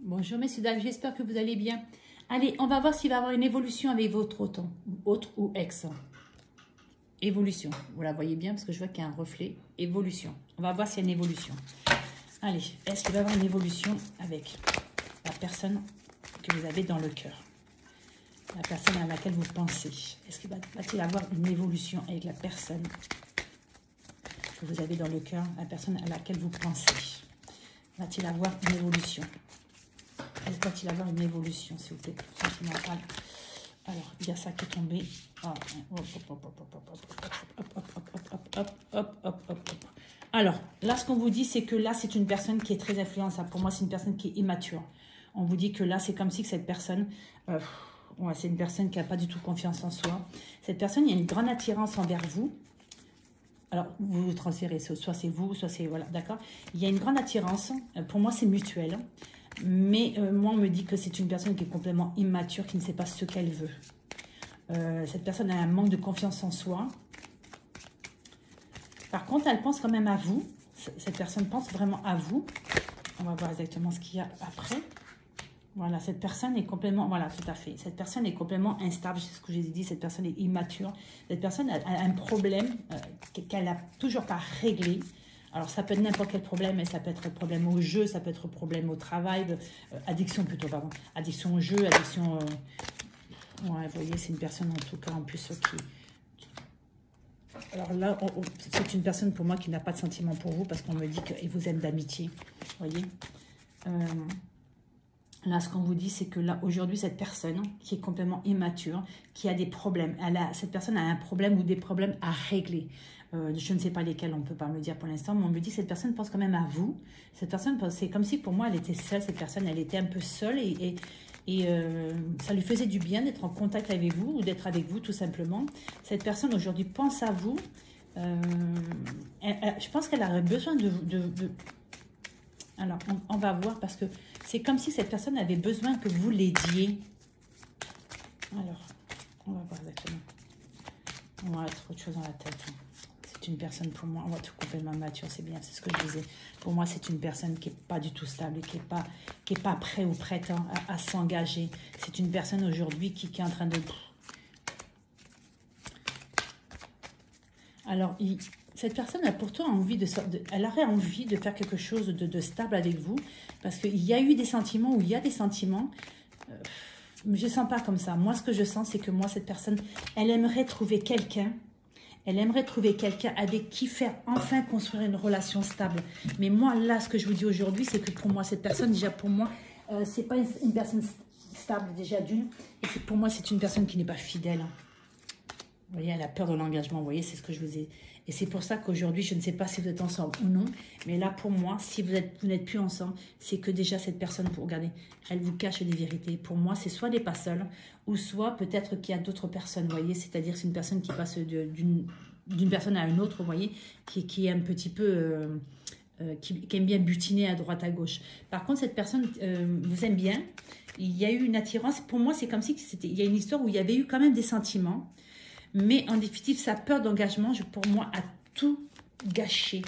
Bonjour messieurs, dames, j'espère que vous allez bien. Allez, on va voir s'il va y avoir une évolution avec votre autre ou ex. Évolution, vous la voyez bien parce que je vois qu'il y a un reflet. Évolution, on va voir s'il y a une évolution. Allez, est-ce qu'il va y avoir une évolution avec la personne que vous avez dans le cœur? La personne à laquelle vous pensez. Est-ce qu'il va-t-il avoir une évolution avec la personne que vous avez dans le cœur, la personne à laquelle vous pensez? Va-t-il avoir une évolution? Va-t-il avoir une évolution, s'il vous plaît, sentimentale? Alors, il y a ça qui est tombé. Alors, là, ce qu'on vous dit, c'est que là, c'est une personne qui est très influençable. Pour moi, c'est une personne qui est immature. On vous dit que là, c'est comme si que cette personne... ouais, c'est une personne qui n'a pas du tout confiance en soi. Cette personne, il y a une grande attirance envers vous. Alors, vous vous transférez, soit c'est vous, soit c'est... Voilà, d'accord. Il y a une grande attirance. Pour moi, c'est mutuel. Mais moi, on me dit que c'est une personne qui est complètement immature, qui ne sait pas ce qu'elle veut. Cette personne a un manque de confiance en soi. Par contre, elle pense quand même à vous. Cette personne pense vraiment à vous. On va voir exactement ce qu'il y a après. Voilà, cette personne est complètement... Voilà, tout à fait. Cette personne est complètement instable. C'est ce que j'ai dit. Cette personne est immature. Cette personne a un problème qu'elle n'a toujours pas réglé. Alors, ça peut être n'importe quel problème, mais ça peut être problème au jeu, ça peut être problème au travail, addiction plutôt, pardon. Addiction au jeu, addiction... ouais, vous voyez, c'est une personne en tout cas, en plus, qui... Alors là, c'est une personne pour moi qui n'a pas de sentiment pour vous parce qu'on me dit qu'il vous aime d'amitié, vous voyez. Là, ce qu'on vous dit, c'est que là, aujourd'hui, cette personne qui est complètement immature, qui a des problèmes, cette personne a un problème ou des problèmes à régler. Je ne sais pas lesquels, on ne peut pas me le dire pour l'instant, mais on me dit que cette personne pense quand même à vous. Cette personne, c'est comme si pour moi, elle était seule, cette personne, elle était un peu seule et ça lui faisait du bien d'être en contact avec vous ou d'être avec vous, tout simplement. Cette personne, aujourd'hui, pense à vous. Je pense qu'elle aurait besoin de... Alors, on va voir parce que c'est comme si cette personne avait besoin que vous l'aidiez. Alors, on va voir exactement. On va mettre autre chose dans la tête. C'est une personne pour moi, on va tout complètement mature, c'est bien, c'est ce que je disais. Pour moi, c'est une personne qui n'est pas du tout stable, qui n'est pas prête ou prête à s'engager. C'est une personne aujourd'hui qui est en train de... Alors, cette personne a pourtant envie elle aurait envie de faire quelque chose de stable avec vous, parce qu'il y a eu des sentiments, ou il y a des sentiments, je ne sens pas comme ça. Moi, ce que je sens, c'est que moi, cette personne, elle aimerait trouver quelqu'un, avec qui faire enfin construire une relation stable. Mais moi, là, ce que je vous dis aujourd'hui, c'est que pour moi, cette personne, déjà pour moi, c'est pas une personne stable déjà d'une, et pour moi, c'est une personne qui n'est pas fidèle. Vous voyez, elle a peur de l'engagement, vous voyez, c'est ce que je vous ai... Et c'est pour ça qu'aujourd'hui, je ne sais pas si vous êtes ensemble ou non, mais là, pour moi, si vous n'êtes plus ensemble, c'est que déjà cette personne, regardez, elle vous cache des vérités. Pour moi, c'est soit elle n'est pas seule, ou soit peut-être qu'il y a d'autres personnes, vous voyez, c'est-à-dire c'est une personne qui passe d'une personne à une autre, vous voyez, qui est un petit peu... qui aime bien butiner à droite, à gauche. Par contre, cette personne vous aime bien, il y a eu une attirance. Pour moi, c'est comme si il y a une histoire où il y avait eu quand même des sentiments. Mais en définitive, sa peur d'engagement, pour moi, a tout gâché.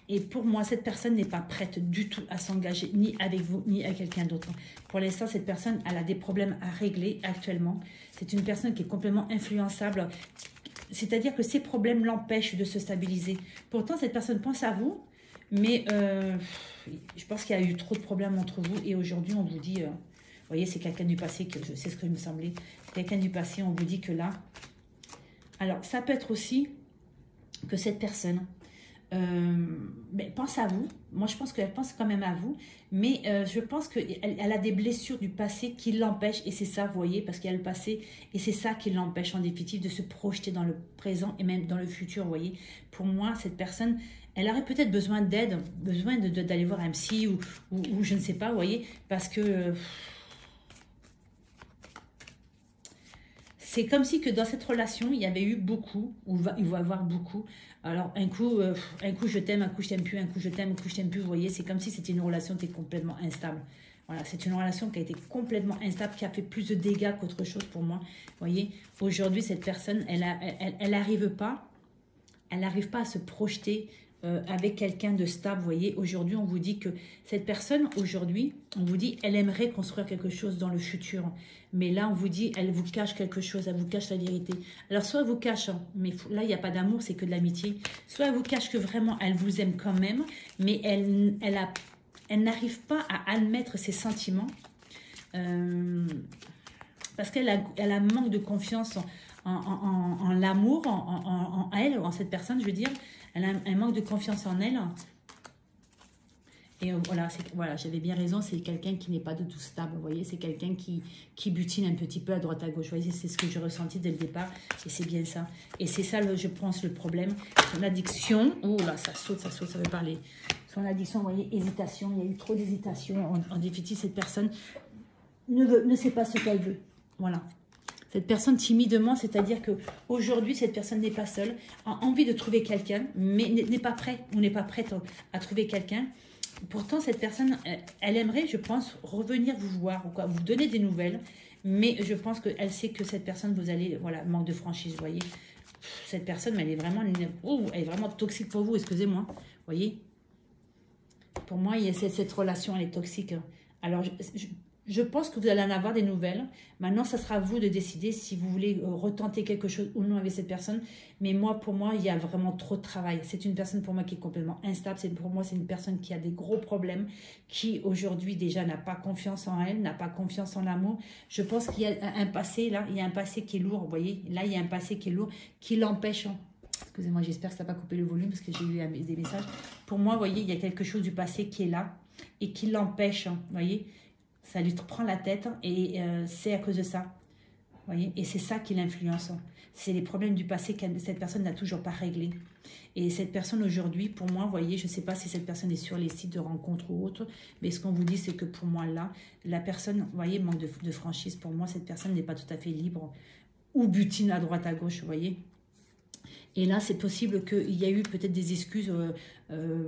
Et pour moi, cette personne n'est pas prête du tout à s'engager, ni avec vous, ni avec quelqu'un d'autre. Pour l'instant, cette personne, elle a des problèmes à régler actuellement. C'est une personne qui est complètement influençable. C'est-à-dire que ces problèmes l'empêchent de se stabiliser. Pourtant, cette personne pense à vous, mais je pense qu'il y a eu trop de problèmes entre vous. Et aujourd'hui, on vous dit... vous voyez, c'est quelqu'un du passé, c'est ce que me semblait. Quelqu'un du passé, on vous dit que là... Alors, ça peut être aussi que cette personne pense à vous. Moi, je pense qu'elle pense quand même à vous. Mais je pense qu'elle a des blessures du passé qui l'empêchent. Et c'est ça, vous voyez, parce qu'il y a le passé. Et c'est ça qui l'empêche, en définitive, de se projeter dans le présent et même dans le futur, vous voyez. Pour moi, cette personne... Elle aurait peut-être besoin d'aide, besoin d'aller voir un psy ou je ne sais pas, vous voyez, parce que... c'est comme si que dans cette relation, il y avait eu beaucoup, ou il va y avoir beaucoup. Alors, un coup je t'aime, un coup je t'aime plus, un coup je t'aime, un coup je t'aime plus. Vous voyez, c'est comme si c'était une relation qui était complètement instable. Voilà, c'est une relation qui a été complètement instable, qui a fait plus de dégâts qu'autre chose pour moi. Vous voyez, aujourd'hui, cette personne, elle n'arrive pas à se projeter avec quelqu'un de stable. Vous voyez, aujourd'hui, on vous dit que cette personne, aujourd'hui, on vous dit, elle aimerait construire quelque chose dans le futur. Mais là, on vous dit, elle vous cache quelque chose, elle vous cache la vérité. Alors, soit elle vous cache, hein, mais là, il n'y a pas d'amour, c'est que de l'amitié. Soit elle vous cache que vraiment, elle vous aime quand même, mais elle n'arrive pas à admettre ses sentiments. Parce qu'elle a un manque de confiance en l'amour, en elle, en cette personne, je veux dire. Elle a un manque de confiance en elle. Et voilà, j'avais bien raison, c'est quelqu'un qui n'est pas du tout stable, vous voyez. C'est quelqu'un qui butine un petit peu à droite à gauche. Vous voyez, c'est ce que j'ai ressenti dès le départ. Et c'est bien ça. Et c'est ça, je pense, le problème. Son addiction, oh là, ça saute, ça veut parler. Son addiction, vous voyez, hésitation. Il y a eu trop d'hésitation. En définitive, cette personne ne sait pas ce qu'elle veut. Voilà. Cette personne timidement, c'est-à-dire qu'aujourd'hui, cette personne n'est pas seule, a envie de trouver quelqu'un, mais n'est pas prête ou n'est pas prête à trouver quelqu'un. Pourtant, cette personne, elle aimerait, je pense, revenir vous voir, ou quoi, vous donner des nouvelles, mais je pense qu'elle sait que cette personne, vous allez, voilà, manque de franchise, vous voyez. Cette personne, elle est vraiment toxique pour vous, excusez-moi, vous voyez. Pour moi, il y a cette relation, elle est toxique. Alors, je pense que vous allez en avoir des nouvelles. Maintenant, ça sera à vous de décider si vous voulez retenter quelque chose ou non avec cette personne. Mais moi, pour moi, il y a vraiment trop de travail. C'est une personne pour moi qui est complètement instable. Pour moi, c'est une personne qui a des gros problèmes, qui aujourd'hui déjà n'a pas confiance en elle, n'a pas confiance en l'amour. Je pense qu'il y a un passé là, il y a un passé qui est lourd, vous voyez. Là, il y a un passé qui est lourd, qui l'empêche. Excusez-moi, j'espère que ça n'a pas coupé le volume parce que j'ai eu des messages. Pour moi, vous voyez, il y a quelque chose du passé qui est là et qui l'empêche, vous voyez. Ça lui prend la tête et c'est à cause de ça. Voyez, et c'est ça qui l'influence. C'est les problèmes du passé que cette personne n'a toujours pas réglés. Et cette personne aujourd'hui, pour moi, vous voyez, je ne sais pas si cette personne est sur les sites de rencontres ou autres, mais ce qu'on vous dit, c'est que pour moi, là, la personne, vous voyez, manque de franchise. Pour moi, cette personne n'est pas tout à fait libre ou butine à droite, à gauche, vous voyez. Et là, c'est possible qu'il y a eu peut-être des excuses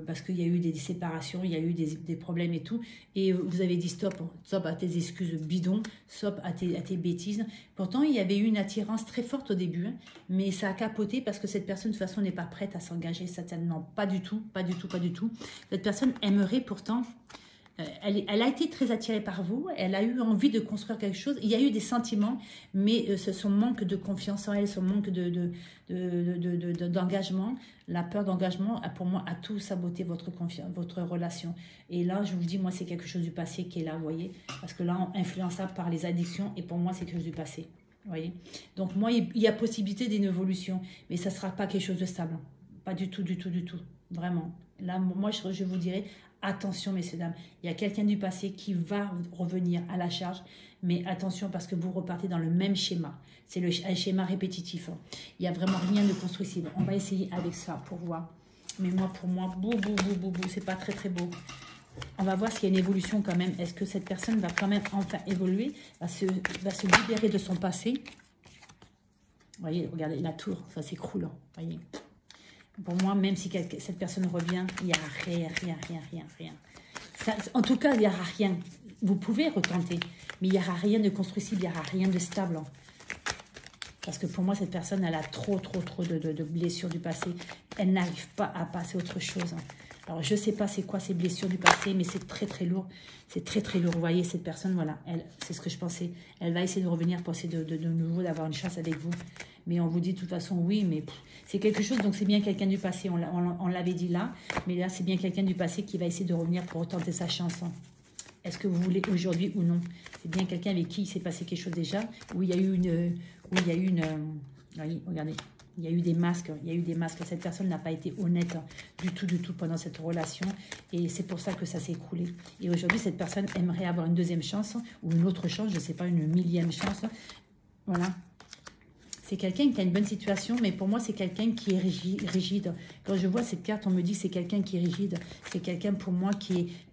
parce qu'il y a eu des séparations, il y a eu des problèmes et tout. Et vous avez dit stop à tes excuses bidons, stop à tes bêtises. Pourtant, il y avait eu une attirance très forte au début, hein, mais ça a capoté parce que cette personne, de toute façon, n'est pas prête à s'engager certainement. Pas du tout, pas du tout, pas du tout. Cette personne aimerait pourtant... Elle a été très attirée par vous, elle a eu envie de construire quelque chose, il y a eu des sentiments, mais son manque de confiance en elle, son manque d'engagement, la peur d'engagement, pour moi, a tout saboté votre relation. Et là, je vous dis, moi, c'est quelque chose du passé qui est là, vous voyez, parce que là, influençable par les addictions, et pour moi, c'est quelque chose du passé, vous voyez. Donc, moi, il y a possibilité d'une évolution, mais ça ne sera pas quelque chose de stable, pas du tout, du tout, du tout, vraiment. Là, moi, je vous dirais, attention, messieurs, dames, il y a quelqu'un du passé qui va revenir à la charge, mais attention parce que vous repartez dans le même schéma. C'est un schéma répétitif. Il n'y a vraiment rien de constructible. On va essayer avec ça pour voir. Mais moi, pour moi, c'est pas très, très beau. On va voir s'il y a une évolution quand même. Est-ce que cette personne va quand même enfin évoluer, va se libérer de son passé? Vous voyez, regardez, la tour, ça s'écroule. Vous voyez. Pour moi, même si cette personne revient, il n'y a rien. Ça, en tout cas, il n'y aura rien. Vous pouvez retenter, mais il n'y aura rien de constructible, il n'y aura rien de stable. Parce que pour moi, cette personne, elle a trop de blessures du passé. Elle n'arrive pas à passer autre chose. Alors, je ne sais pas c'est quoi ces blessures du passé, mais c'est très lourd. C'est très lourd. Vous voyez, cette personne, voilà, c'est ce que je pensais. Elle va essayer de revenir pour essayer de nouveau d'avoir une chance avec vous. Mais on vous dit de toute façon, oui, mais c'est quelque chose, donc c'est bien quelqu'un du passé. On l'avait dit là, mais là, c'est bien quelqu'un du passé qui va essayer de revenir pour tenter sa chance. Est-ce que vous voulez aujourd'hui ou non? C'est bien quelqu'un avec qui il s'est passé quelque chose déjà, où il y a eu regardez, il y a eu des masques, Cette personne n'a pas été honnête du tout pendant cette relation. Et c'est pour ça que ça s'est écroulé. Et aujourd'hui, cette personne aimerait avoir une deuxième chance ou une autre chance, je ne sais pas, une millième chance. Voilà. C'est quelqu'un qui a une bonne situation, mais pour moi, c'est quelqu'un qui est rigide. Quand je vois cette carte, on me dit que c'est quelqu'un qui est rigide. C'est quelqu'un, pour moi,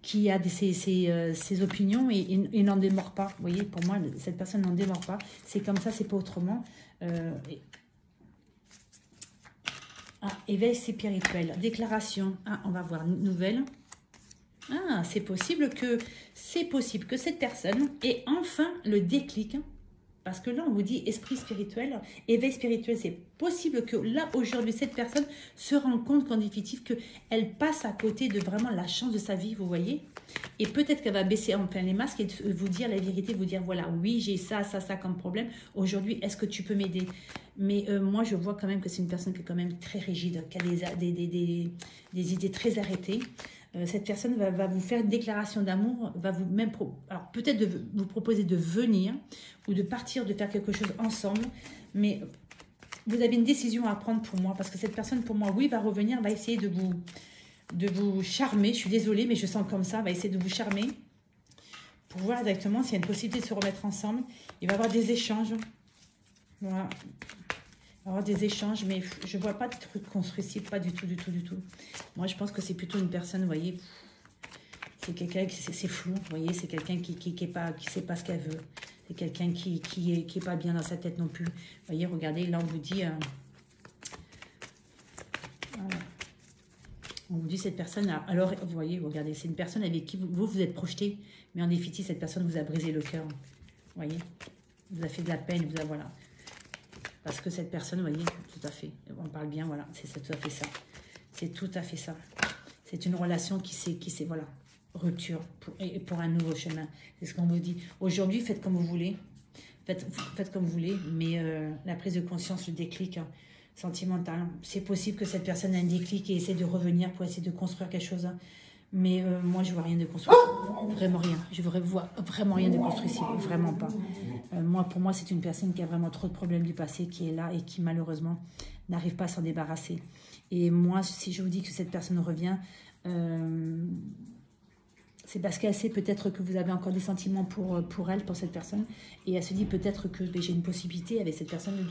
qui a ses opinions et n'en démord pas. Vous voyez, pour moi, cette personne n'en démord pas. C'est comme ça, c'est pas autrement. Éveil spirituel. Déclaration. On va voir. Nouvelle. C'est possible que cette personne ait enfin le déclic. Parce que là, on vous dit esprit spirituel, éveil spirituel. C'est possible que là, aujourd'hui, cette personne se rende compte qu'en définitive, qu'elle passe à côté de vraiment la chance de sa vie, vous voyez. Et peut-être qu'elle va baisser enfin les masques et vous dire la vérité, vous dire, voilà, oui, j'ai ça, ça, ça comme problème. Aujourd'hui, est-ce que tu peux m'aider? Mais moi, je vois quand même que c'est une personne qui est quand même très rigide, qui a des idées très arrêtées. Cette personne va vous faire une déclaration d'amour, va vous même, alors peut-être vous proposer de venir ou de partir, de faire quelque chose ensemble, mais vous avez une décision à prendre pour moi, parce que cette personne, pour moi, oui, va revenir, va essayer de vous charmer, je suis désolée, mais je sens comme ça, va essayer de vous charmer, pour voir exactement s'il y a une possibilité de se remettre ensemble. Il va y avoir des échanges, voilà. Avoir des échanges, mais je ne vois pas de trucs constructifs, pas du tout, du tout, du tout. Moi, je pense que c'est plutôt une personne, vous voyez, c'est quelqu'un qui, c'est flou, vous voyez, c'est quelqu'un qui sait pas ce qu'elle veut. C'est quelqu'un qui est pas bien dans sa tête non plus. Vous voyez, regardez, là, on vous dit... voilà. On vous dit cette personne, alors, vous voyez, regardez, c'est une personne avec qui vous êtes projeté, mais en définitive, cette personne vous a brisé le cœur. Vous voyez, vous a fait de la peine, vous a, voilà. Parce que cette personne, vous voyez, tout à fait, on parle bien, voilà, c'est tout à fait ça. C'est tout à fait ça. C'est une relation qui s'est, voilà, rupture pour un nouveau chemin. C'est ce qu'on vous dit. Aujourd'hui, faites comme vous voulez. Faites comme vous voulez, mais la prise de conscience, le déclic sentimental, c'est possible que cette personne ait un déclic et essaie de revenir pour essayer de construire quelque chose. Mais moi, je ne vois rien de constructif. Vraiment rien. Je ne vois vraiment rien de constructif. Vraiment pas. Pour moi, c'est une personne qui a vraiment trop de problèmes du passé, qui est là et qui, malheureusement, n'arrive pas à s'en débarrasser. Et moi, si je vous dis que cette personne revient, c'est parce qu'elle sait peut-être que vous avez encore des sentiments pour elle, pour cette personne. Et elle se dit peut-être que j'ai une possibilité avec cette personne,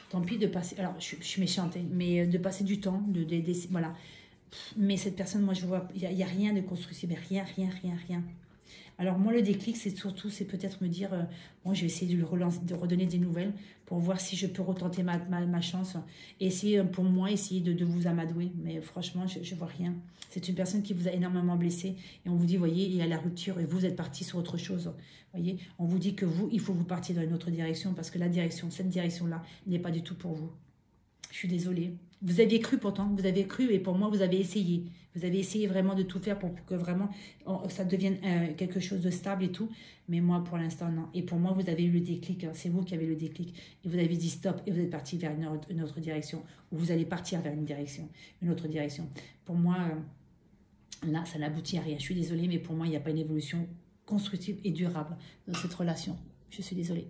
tant pis, de passer... Alors, je suis méchante, mais de passer du temps, voilà. Mais cette personne, moi, je vois, il n'y a rien de constructif, rien. Alors, moi, le déclic, c'est peut-être me dire, bon, je vais essayer de le relancer, de redonner des nouvelles pour voir si je peux retenter ma chance. Et essayer, pour moi, essayer de vous amadouer. Mais franchement, je ne vois rien. C'est une personne qui vous a énormément blessé. Et on vous dit, voyez, il y a la rupture et vous êtes parti sur autre chose. Voyez, on vous dit que il faut vous partir dans une autre direction parce que cette direction-là n'est pas du tout pour vous. Je suis désolée. Vous aviez cru pourtant, vous avez cru et pour moi, vous avez essayé. Vous avez essayé vraiment de tout faire pour que vraiment ça devienne quelque chose de stable et tout. Mais moi, pour l'instant, non. Et pour moi, vous avez eu le déclic. Hein. C'est vous qui avez le déclic. Et vous avez dit stop et vous êtes parti vers une autre direction. Ou vous allez partir vers une autre direction. Pour moi, là, ça n'aboutit à rien. Je suis désolée, mais pour moi, il n'y a pas une évolution constructive et durable dans cette relation. Je suis désolée.